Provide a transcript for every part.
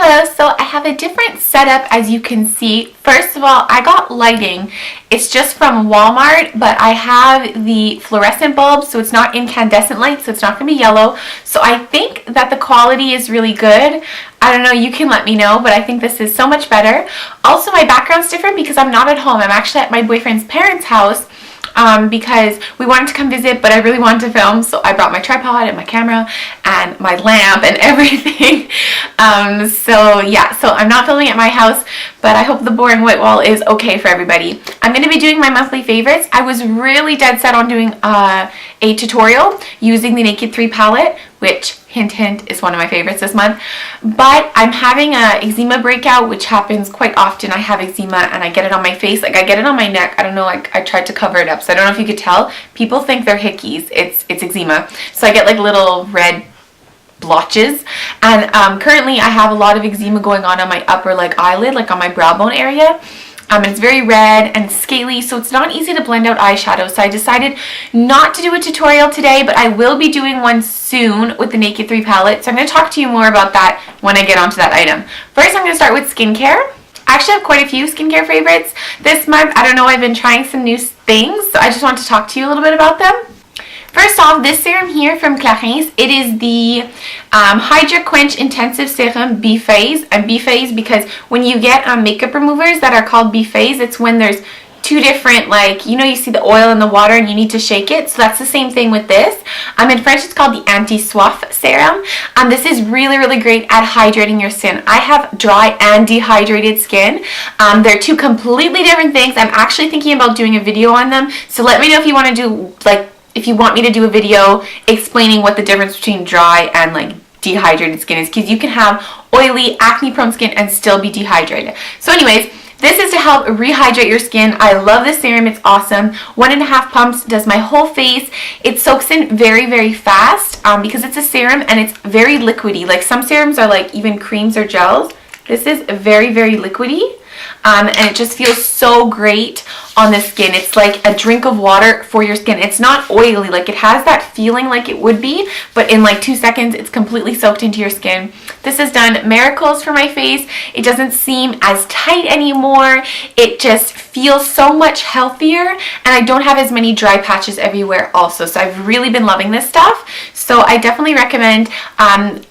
Hello, so I have a different setup as you can see. First of all, I got lighting. It's just from Walmart, but I have the fluorescent bulb, so it's not incandescent light, so it's not going to be yellow. So I think that the quality is really good. I don't know, you can let me know, but I think this is so much better. Also, my background's different because I'm not at home. I'm actually at my boyfriend's parents' house. Because we wanted to come visit, but I really wanted to film, so I brought my tripod and my camera and my lamp and everything. So yeah, so I'm not filming at my house, but I hope the boring white wall is okay for everybody. I'm going to be doing my monthly favorites. I was really dead set on doing a tutorial using the Naked 3 palette, which, hint hint, is one of my favorites this month. But I'm having a eczema breakout, which happens quite often. I have eczema and I get it on my face. Like, I get it on my neck. I don't know, like, I tried to cover it up, so I don't know if you could tell. People think they're hickeys. It's eczema. So I get like little red blotches, and currently I have a lot of eczema going on my upper like eyelid, like on my brow bone area. It's very red and scaly, so it's not easy to blend out eyeshadow. So I decided not to do a tutorial today, but I will be doing one soon with the Naked 3 palette. So I'm going to talk to you more about that when I get onto that item. First, I'm going to start with skincare. I actually have quite a few skincare favorites this month. I don't know, I've been trying some new things, so I just want to talk to you a little bit about them. First off, this serum here from Clarins, it is the Hydra Quench Intensive Serum Biphase. And biphase because when you get makeup removers that are called biphase, it's when there's two different, like, you know, you see the oil and the water and you need to shake it. So that's the same thing with this. In French, it's called the Anti-Soif Serum. This is really, really great at hydrating your skin. I have dry and dehydrated skin. They're two completely different things. I'm actually thinking about doing a video on them. So let me know if you want to do, like, if you want me to do a video explaining what the difference between dry and like dehydrated skin is, because you can have oily, acne prone skin and still be dehydrated. So anyways, this is to help rehydrate your skin. I love this serum. It's awesome. 1.5 pumps does my whole face. It soaks in very, very fast because it's a serum and it's very liquidy. Like some serums are like even creams or gels. This is very, very liquidy. And it just feels so great on the skin. It's like a drink of water for your skin. It's not oily, like it has that feeling like it would be, but in like 2 seconds it's completely soaked into your skin. This has done miracles for my face. It doesn't seem as tight anymore. It just feels so much healthier, and I don't have as many dry patches everywhere also. So I've really been loving this stuff. So I definitely recommend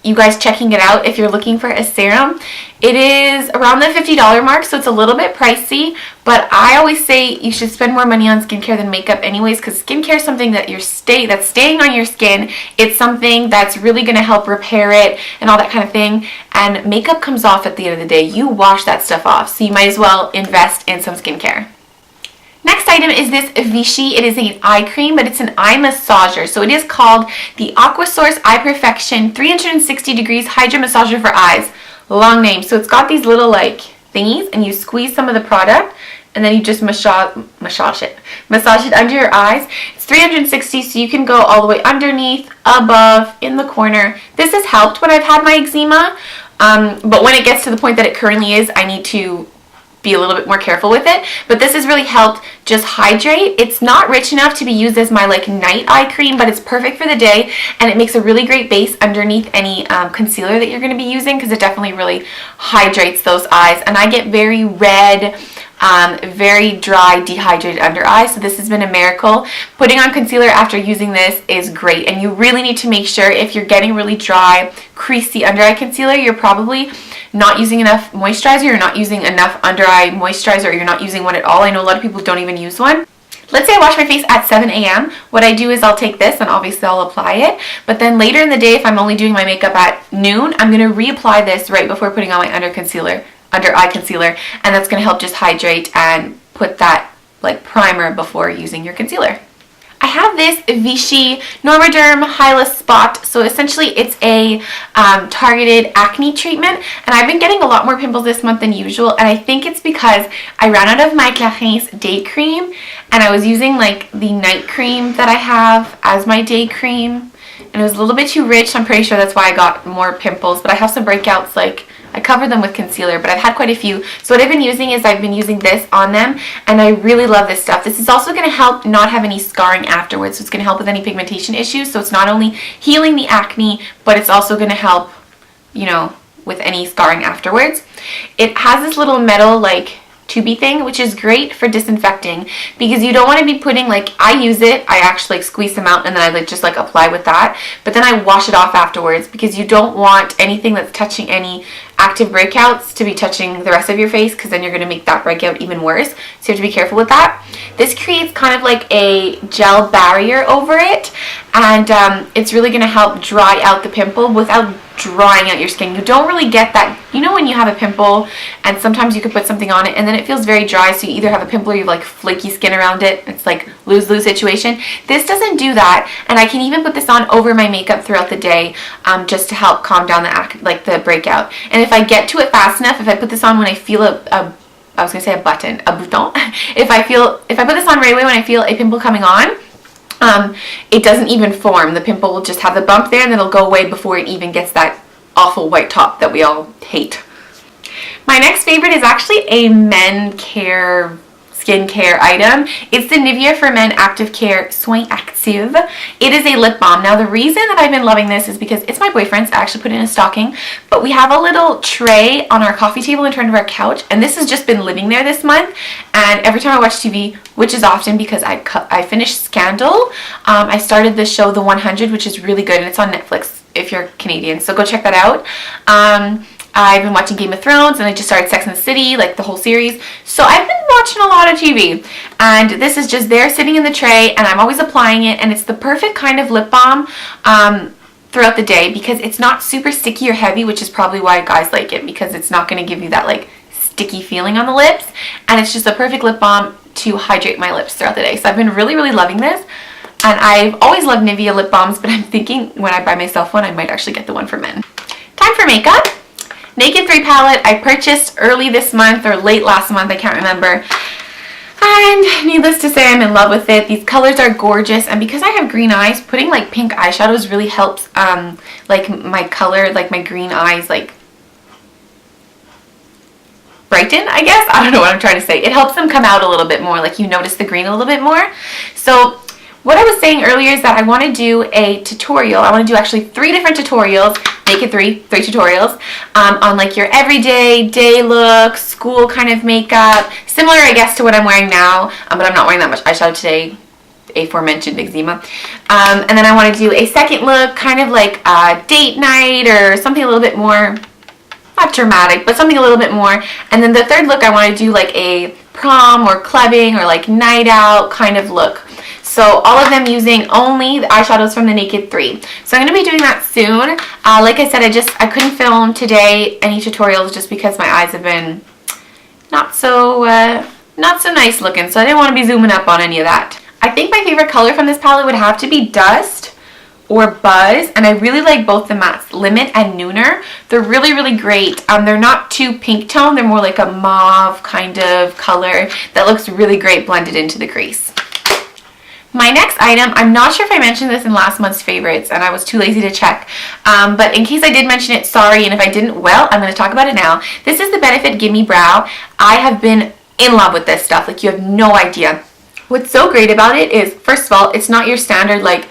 you guys checking it out if you're looking for a serum. It is around the $50 mark, so it's a little bit pricey, but I always say you should spend more money on skincare than makeup anyways, because skincare is something that that's staying on your skin. It's something that's really going to help repair it and all that kind of thing, and makeup comes off at the end of the day. You wash that stuff off, so you might as well invest in some skincare. Next item is this Vichy. It is an eye cream, but it's an eye massager. So it is called the Aquasource Eye Perfection 360 Degrees Hydra Massager for Eyes. Long name. So it's got these little like thingies, and you squeeze some of the product and then you just massage it under your eyes. It's 360, so you can go all the way underneath, above, in the corner. This has helped when I've had my eczema, but when it gets to the point that it currently is, I need to be a little bit more careful with it. But this has really helped just hydrate. It's not rich enough to be used as my like night eye cream, but it's perfect for the day, and it makes a really great base underneath any concealer that you're going to be using, because it definitely really hydrates those eyes. And I get very red, very dry, dehydrated under eyes, so this has been a miracle. Putting on concealer after using this is great, and you really need to make sure if you're getting really dry, creasy under eye concealer, you're probably not using enough moisturizer, you're not using enough under eye moisturizer, or you're not using one at all. I know a lot of people don't even use one. Let's say I wash my face at 7 a.m. What I do is I'll take this and obviously I'll apply it. But then later in the day, if I'm only doing my makeup at noon, I'm going to reapply this right before putting on my under eye concealer. And that's going to help just hydrate and put that like primer before using your concealer. I have this Vichy Normaderm Hyalus Spot. So essentially it's a targeted acne treatment, and I've been getting a lot more pimples this month than usual, and I think it's because I ran out of my Clarins day cream, and I was using like the night cream that I have as my day cream, and it was a little bit too rich, so I'm pretty sure that's why I got more pimples. But I have some breakouts, like I cover them with concealer, but I've had quite a few. So what I've been using is I've been using this on them, and I really love this stuff. This is also going to help not have any scarring afterwards. So it's going to help with any pigmentation issues. So it's not only healing the acne, but it's also going to help, you know, with any scarring afterwards. It has this little metal like tubey thing, which is great for disinfecting because you don't want to be putting, like, I use it, I actually like squeeze them out and then I like just like apply with that, but then I wash it off afterwards because you don't want anything that's touching any active breakouts to be touching the rest of your face, because then you're going to make that breakout even worse. So you have to be careful with that. This creates kind of like a gel barrier over it, and it's really going to help dry out the pimple without drying out your skin. You don't really get that, you know, when you have a pimple and sometimes you could put something on it and then it feels very dry, so you either have a pimple or you have like flaky skin around it. It's like lose-lose situation. This doesn't do that, and I can even put this on over my makeup throughout the day, just to help calm down the breakout. And if I get to it fast enough, if I put this on when I feel I was gonna say a bouton. If I put this on right away when I feel a pimple coming on, it doesn't even form. The pimple will just have the bump there and then it'll go away before it even gets that awful white top that we all hate. My next favorite is actually a men care skincare item. It's the Nivea for Men Active Care Soin Active. It is a lip balm. Now the reason that I've been loving this is because it's my boyfriend's. I actually put it in a stocking, but we have a little tray on our coffee table in front of our couch, and this has just been living there this month, and every time I watch TV, which is often because I finished Scandal, I started the show The 100, which is really good, and it's on Netflix if you're Canadian, so go check that out. I've been watching Game of Thrones, and I just started Sex and the City, like the whole series. So I've been watching a lot of TV, and this is just there sitting in the tray, and I'm always applying it, and it's the perfect kind of lip balm throughout the day because it's not super sticky or heavy, which is probably why guys like it, because it's not going to give you that like sticky feeling on the lips, and it's just a perfect lip balm to hydrate my lips throughout the day. So I've been really, really loving this. And I've always loved Nivea lip balms, but I'm thinking when I buy myself one, I might actually get the one for men. Time for makeup. Naked 3 palette I purchased early this month or late last month, I can't remember. And needless to say, I'm in love with it. These colors are gorgeous, and because I have green eyes, putting like pink eyeshadows really helps like my color, like my green eyes, like brighten, I guess. I don't know what I'm trying to say. It helps them come out a little bit more, like you notice the green a little bit more. So what I was saying earlier is that I want to do a tutorial. I want to do actually 3 different tutorials, naked 3 tutorials, on like your everyday, day look, school kind of makeup, similar I guess to what I'm wearing now, but I'm not wearing that much eyeshadow today, aforementioned eczema. And then I want to do a second look, kind of like a date night or something a little bit more, not dramatic, but something a little bit more. And then the third look, I want to do like a prom or clubbing or like night out kind of look. So all of them using only the eyeshadows from the Naked 3. So I'm going to be doing that soon. Like I said, I couldn't film today any tutorials just because my eyes have been not so nice looking. So I didn't want to be zooming up on any of that. I think my favorite color from this palette would have to be Dust or Buzz, and I really like both the mattes, Limit and Nooner. They're really, really great. They're not too pink tone. They're more like a mauve kind of color that looks really great blended into the crease. My next item, I'm not sure if I mentioned this in last month's favorites and I was too lazy to check, but in case I did mention it, sorry, and if I didn't, well, I'm going to talk about it now. This is the Benefit Gimme Brow. I have been in love with this stuff, like you have no idea. What's so great about it is, first of all, it's not your standard like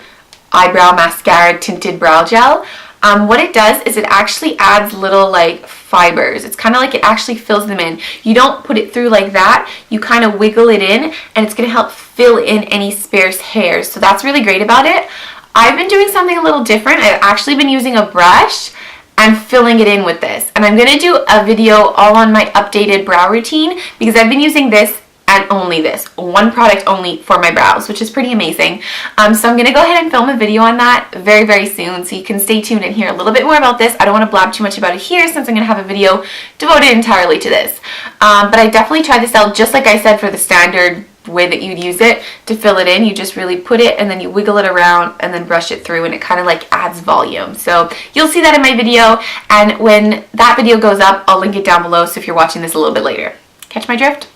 eyebrow mascara tinted brow gel. What it does is it actually adds little like fibers. It's kind of like it actually fills them in. You don't put it through like that. You kind of wiggle it in, and it's going to help fill in any sparse hairs. So that's really great about it. I've been doing something a little different. I've actually been using a brush and filling it in with this. And I'm going to do a video all on my updated brow routine because I've been using this and only this, one product only for my brows, which is pretty amazing. So I'm gonna go ahead and film a video on that very, very soon, so you can stay tuned and hear a little bit more about this. I don't want to blab too much about it here since I'm gonna have a video devoted entirely to this. But I definitely tried this out, just like I said, for the standard way that you'd use it to fill it in. You just really put it and then you wiggle it around and then brush it through, and it kind of like adds volume. So you'll see that in my video, and when that video goes up, I'll link it down below, so if you're watching this a little bit later. Catch my drift?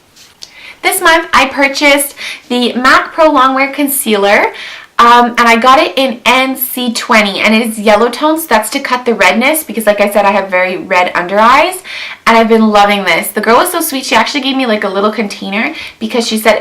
This month I purchased the MAC Pro Longwear Concealer, and I got it in NC20, and it is yellow tone, so that's to cut the redness because like I said, I have very red under eyes, and I've been loving this. The girl was so sweet. She actually gave me like a little container because she said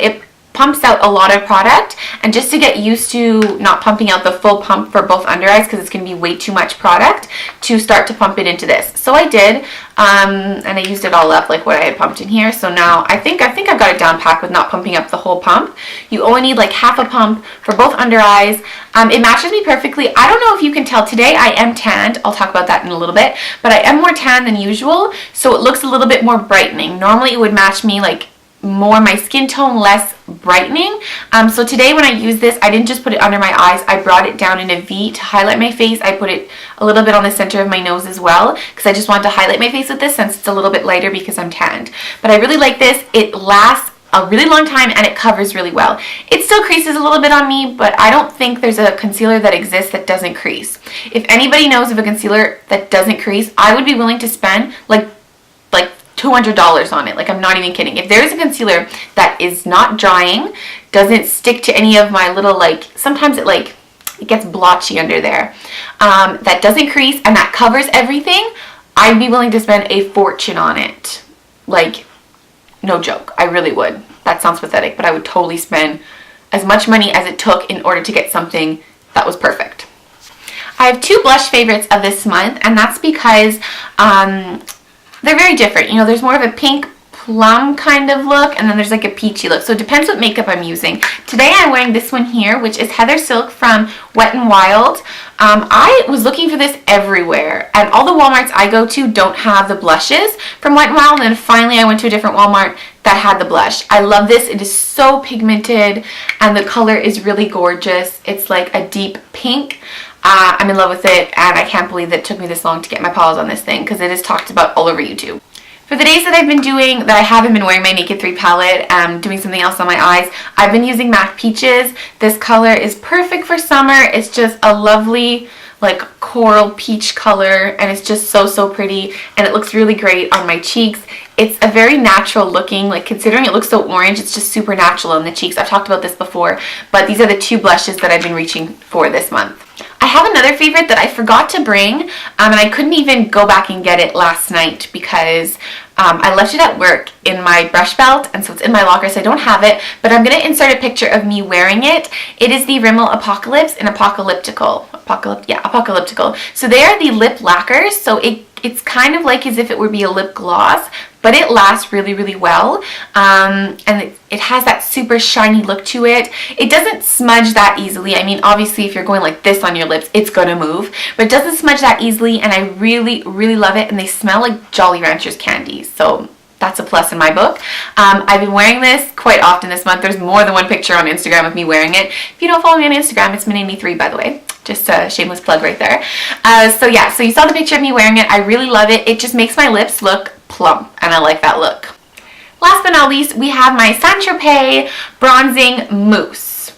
pumps out a lot of product, and just to get used to not pumping out the full pump for both under eyes because it's going to be way too much product, to start to pump it into this. So I did, and I used it all up like what I had pumped in here. So now I think I've got it down pat with not pumping up the whole pump. You only need like half a pump for both under eyes. It matches me perfectly. I don't know if you can tell, today I am tanned. I'll talk about that in a little bit, but I am more tan than usual, so it looks a little bit more brightening. Normally it would match me like more my skin tone, less brightening. So today when I use this, I didn't just put it under my eyes, I brought it down in a V to highlight my face. I put it a little bit on the center of my nose as well because I just wanted to highlight my face with this since it's a little bit lighter because I'm tanned. But I really like this. It lasts a really long time and it covers really well. It still creases a little bit on me, but I don't think there's a concealer that exists that doesn't crease. If anybody knows of a concealer that doesn't crease, I would be willing to spend like $200 on it. Like, I'm not even kidding. If there's a concealer that is not drying, doesn't stick to any of my little, like, sometimes it gets blotchy under there, that doesn't crease and that covers everything, I'd be willing to spend a fortune on it. Like, no joke. I really would. That sounds pathetic, but I would totally spend as much money as it took in order to get something that was perfect. I have two blush favorites of this month, and that's because they're very different. You know, there's more of a pink plum kind of look, and then there's like a peachy look. So it depends what makeup I'm using. Today I'm wearing this one here, which is Heather Silk from Wet n Wild. I was looking for this everywhere, and all the Walmarts I go to don't have the blushes from Wet n Wild, and then finally I went to a different Walmart that had the blush. I love this. It is so pigmented, and the color is really gorgeous. It's like a deep pink. I'm in love with it, and I can't believe that it took me this long to get my paws on this thing because it is talked about all over YouTube. For the days that I've been doing, that I haven't been wearing my Naked 3 palette, doing something else on my eyes, I've been using MAC Peaches. This color is perfect for summer. It's just a lovely, like, coral peach color, and it's just so pretty, and it looks really great on my cheeks. It's a very natural looking, like, considering it looks so orange, it's just super natural on the cheeks. I've talked about this before, but these are the two blushes that I've been reaching for this month. I have another favorite that I forgot to bring, and I couldn't even go back and get it last night because I left it at work in my brush belt, and so it's in my locker, so I don't have it, but I'm going to insert a picture of me wearing it. It is the Rimmel Apocalypse in Apocalyptical. So they are the lip lacquers, so it's kind of like as if it would be a lip gloss, but it lasts really well, and it has that super shiny look to it. It doesn't smudge that easily. I mean, obviously if you're going like this on your lips, it's gonna move, but it doesn't smudge that easily, and I really love it, and they smell like Jolly Ranchers candies, so that's a plus in my book. I've been wearing this quite often this month. There's more than one picture on Instagram of me wearing it. If you don't follow me on Instagram, it's Manaynay3, by the way. Just a shameless plug right there. So yeah, so you saw the picture of me wearing it. I really love it. It just makes my lips look plump, and I like that look. Last but not least, we have my Saint Tropez Bronzing Mousse.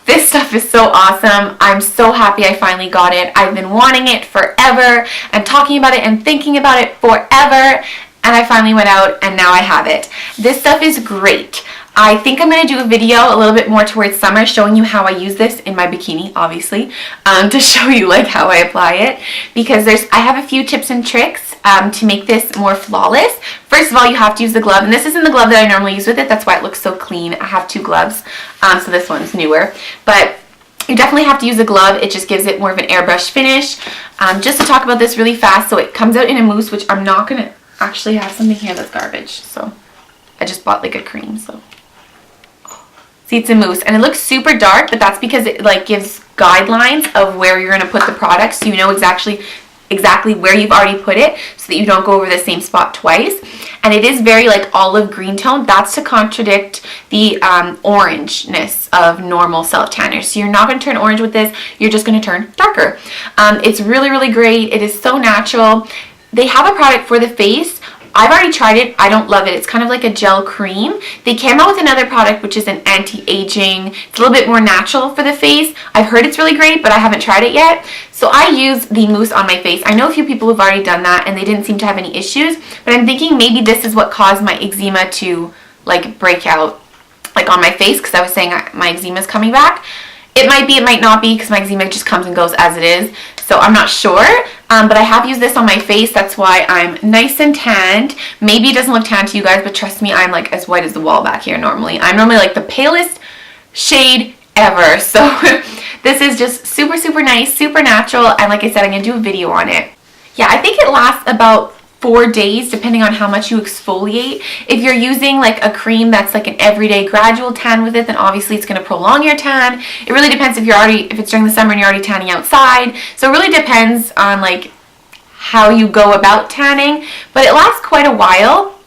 This stuff is so awesome. I'm so happy I finally got it. I've been wanting it forever and talking about it and thinking about it forever, and I finally went out and now I have it. This stuff is great. I think I'm going to do a video a little bit more towards summer showing you how I use this in my bikini, obviously, to show you like how I apply it, because I have a few tips and tricks to make this more flawless. First of all, you have to use the glove, and this isn't the glove that I normally use with it. That's why it looks so clean. I have two gloves, so this one's newer, but you definitely have to use a glove. It just gives it more of an airbrush finish. Just to talk about this really fast, so it comes out in a mousse, which I'm not going to actually have something here that's garbage, so I just bought like a cream, so see, it's a mousse, and it looks super dark, but that's because it like gives guidelines of where you're going to put the product, so you know exactly where you've already put it, so that you don't go over the same spot twice. And it is very like olive green tone. That's to contradict the orangeness of normal self tanners. So you're not going to turn orange with this, you're just going to turn darker. It's really great. It is so natural. They have a product for the face. I've already tried it. I don't love it. It's kind of like a gel cream. They came out with another product which is an anti-aging. It's a little bit more natural for the face. I've heard it's really great, but I haven't tried it yet. So I use the mousse on my face. I know a few people have already done that and they didn't seem to have any issues, but I'm thinking maybe this is what caused my eczema to like break out like on my face, because I was saying my eczema is coming back. It might be, it might not be, because my eczema just comes and goes as it is. So I'm not sure, but I have used this on my face. That's why I'm nice and tanned. Maybe it doesn't look tan to you guys, but trust me, I'm like as white as the wall back here normally. I'm normally like the palest shade ever. So this is just super, super nice, super natural, and like I said, I'm going to do a video on it. Yeah, I think it lasts about 4 days depending on how much you exfoliate. If you're using like a cream that's like an everyday gradual tan with it, then obviously it's going to prolong your tan. It really depends if it's during the summer and you're already tanning outside. So it really depends on like how you go about tanning, but it lasts quite a while.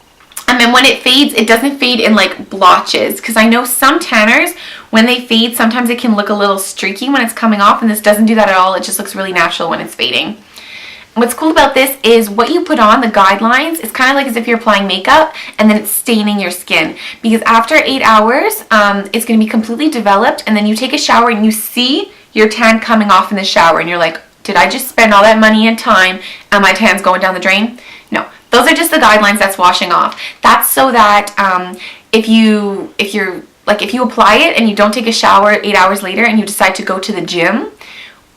And then when it fades, it doesn't fade in like blotches, because I know some tanners, when they fade, sometimes it can look a little streaky when it's coming off, and this doesn't do that at all. It just looks really natural when it's fading. What's cool about this is what you put on, the guidelines, it's kind of like as if you're applying makeup and then it's staining your skin. Because after 8 hours, it's going to be completely developed, and then you take a shower and you see your tan coming off in the shower and you're like, did I just spend all that money and time and my tan's going down the drain? No, those are just the guidelines that's washing off. That's so that if you apply it and you don't take a shower 8 hours later and you decide to go to the gym,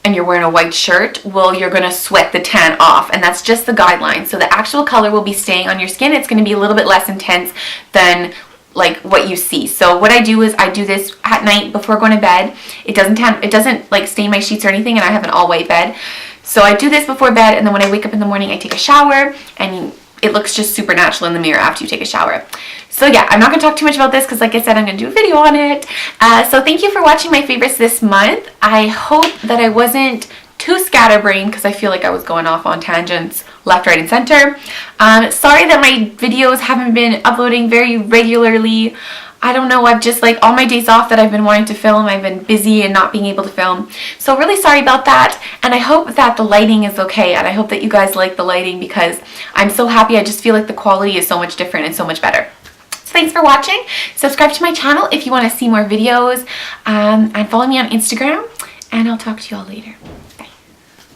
and you're wearing a white shirt, well, you're gonna sweat the tan off, and that's just the guideline. So the actual color will be staying on your skin. It's gonna be a little bit less intense than like what you see. So what I do is I do this at night before going to bed. It doesn't like stain my sheets or anything, and I have an all white bed. So I do this before bed, and then when I wake up in the morning, I take a shower, and it looks just super natural in the mirror after you take a shower. So yeah, I'm not going to talk too much about this because like I said, I'm going to do a video on it. So thank you for watching my favorites this month. I hope that I wasn't too scatterbrained because I feel like I was going off on tangents left, right, and center. Sorry that my videos haven't been uploading very regularly. I don't know, I've just like all my days off that I've been wanting to film, I've been busy and not being able to film. So really sorry about that, and I hope that the lighting is okay, and I hope that you guys like the lighting because I'm so happy. I just feel like the quality is so much different and so much better. So thanks for watching. Subscribe to my channel if you want to see more videos, and follow me on Instagram, and I'll talk to you all later.